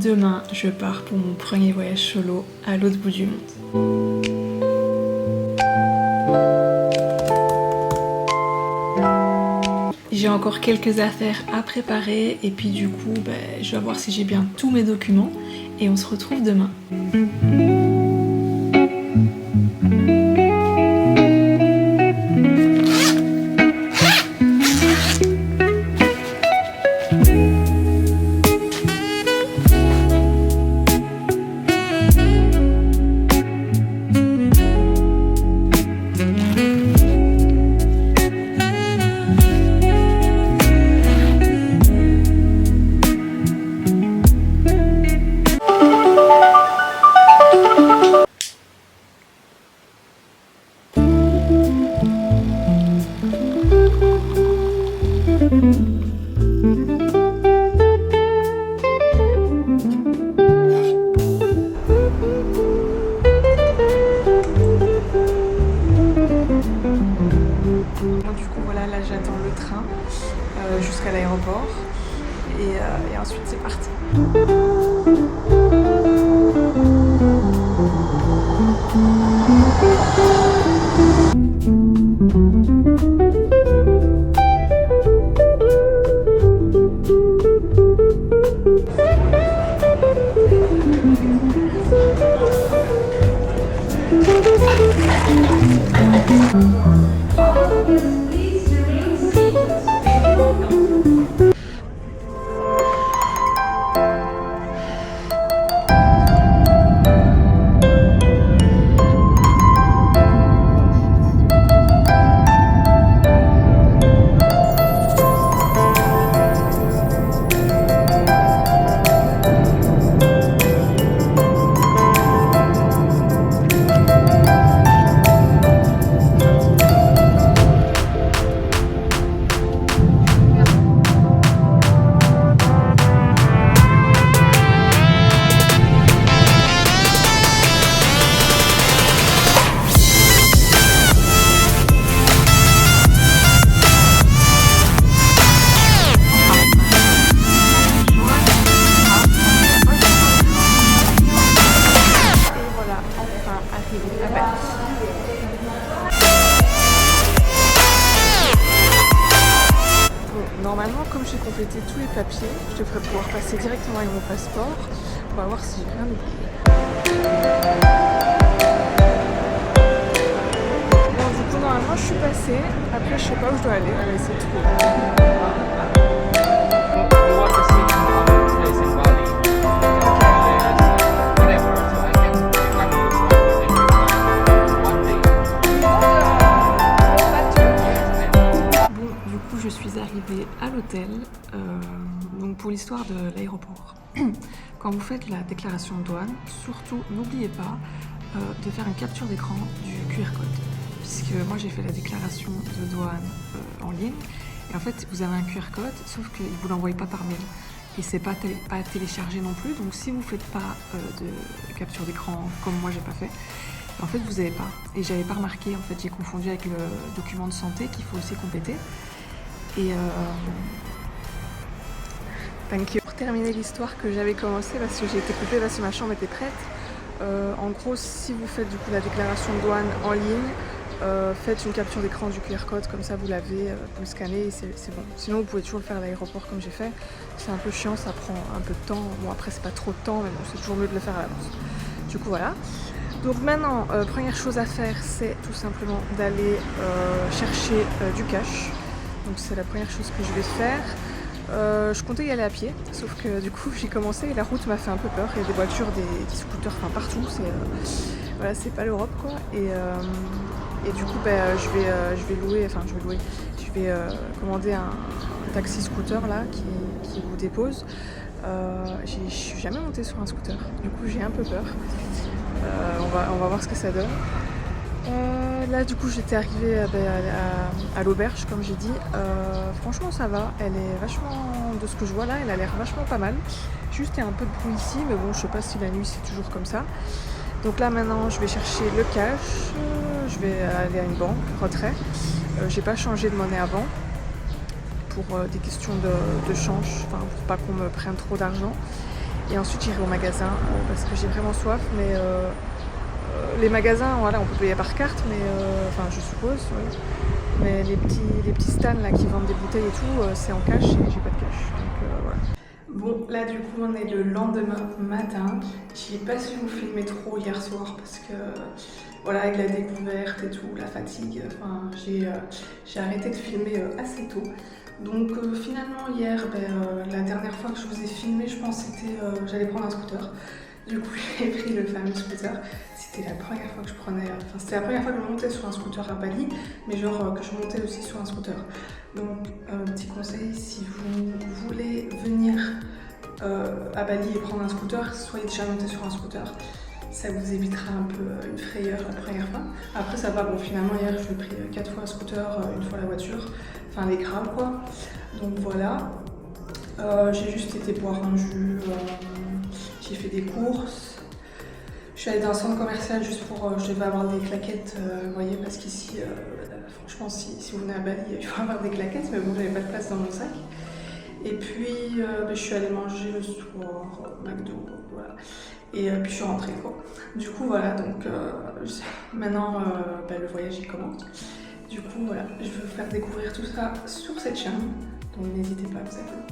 Demain, je pars pour mon premier voyage solo à l'autre bout du monde. J'ai encore quelques affaires à préparer et puis du coup, je vais voir si j'ai bien tous mes documents et on se retrouve demain. J'attends le train jusqu'à l'aéroport et ensuite c'est parti. Normalement, comme j'ai complété tous les papiers, je devrais pouvoir passer directement avec mon passeport. On va voir si j'ai rien oublié. Bon, du coup, normalement, je suis passée. Après, je sais pas où je dois aller. On va essayer de trouver. Je suis arrivée à l'hôtel, donc pour l'histoire de l'aéroport. Quand vous faites la déclaration de douane, surtout n'oubliez pas de faire une capture d'écran du QR code. Puisque moi j'ai fait la déclaration de douane en ligne, et en fait vous avez un QR code, sauf qu'il ne vous l'envoie pas par mail. Et c'est pas à télécharger non plus, donc si vous ne faites pas de capture d'écran comme moi j'ai pas fait, en fait vous n'avez pas. Et j'avais pas remarqué, en fait j'ai confondu avec le document de santé qu'il faut aussi compléter. Et pour terminer l'histoire que j'avais commencée, parce que j'ai été coupée parce que ma chambre était prête, en gros si vous faites du coup la déclaration de douane en ligne, faites une capture d'écran du QR code, comme ça vous l'avez, vous le scannez et c'est bon. Sinon vous pouvez toujours le faire à l'aéroport comme j'ai fait, c'est un peu chiant, ça prend un peu de temps, bon après c'est pas trop de temps mais bon c'est toujours mieux de le faire à l'avance. Du coup voilà. Donc maintenant, première chose à faire, c'est tout simplement d'aller chercher du cash. Donc c'est la première chose que je vais faire. Je comptais y aller à pied, sauf que du coup j'ai commencé et la route m'a fait un peu peur. Il y a des voitures, des scooters, enfin partout. Voilà, c'est pas l'Europe quoi. Et du coup je vais commander un taxi scooter là qui vous dépose. Je suis jamais montée sur un scooter, du coup j'ai un peu peur. On va voir ce que ça donne. Là du coup j'étais arrivée à l'auberge comme j'ai dit. Franchement ça va, elle est vachement, de ce que je vois là, elle a l'air vachement pas mal. Juste il y a un peu de bruit ici, mais bon je sais pas si la nuit c'est toujours comme ça. Donc là maintenant je vais chercher le cash, je vais aller à une banque, retrait. J'ai pas changé de monnaie avant pour des questions de change, enfin pour pas qu'on me prenne trop d'argent. Et ensuite j'irai au magasin parce que j'ai vraiment soif, mais les magasins, voilà, on peut payer par carte, mais enfin je suppose, oui. Mais les petits stands là qui vendent des bouteilles et tout, c'est en cash et j'ai pas de cash. Donc voilà. Bon, là du coup on est le lendemain matin. J'ai pas su vous filmer trop hier soir parce que voilà, avec la découverte et tout, la fatigue, enfin j'ai arrêté de filmer assez tôt. Donc finalement hier, la dernière fois que je vous ai filmé, je pense que c'était j'allais prendre un scooter. Du coup j'ai pris le fameux scooter. C'était la première fois que je prenais, enfin c'était la première fois que je montais sur un scooter à Bali, mais genre que je montais aussi sur un scooter. Donc petit conseil, si vous voulez venir à Bali et prendre un scooter, soyez déjà monté sur un scooter. Ça vous évitera un peu une frayeur la première fois. Après ça va, bon finalement hier je l'ai pris 4 fois le scooter, une fois la voiture, enfin les crabes quoi. Donc voilà, j'ai juste été boire un jus, j'ai fait des courses. Je suis allée dans un centre commercial juste pour, je devais avoir des claquettes, vous voyez, parce qu'ici, franchement si vous venez à Bali, il faut avoir des claquettes, mais bon j'avais pas de place dans mon sac. Et puis je suis allée manger le soir au McDo, voilà. Et puis je suis rentrée quoi. Du coup voilà, donc maintenant le voyage il commence. Du coup voilà, je veux vous faire découvrir tout ça sur cette chaîne, donc n'hésitez pas à vous abonner.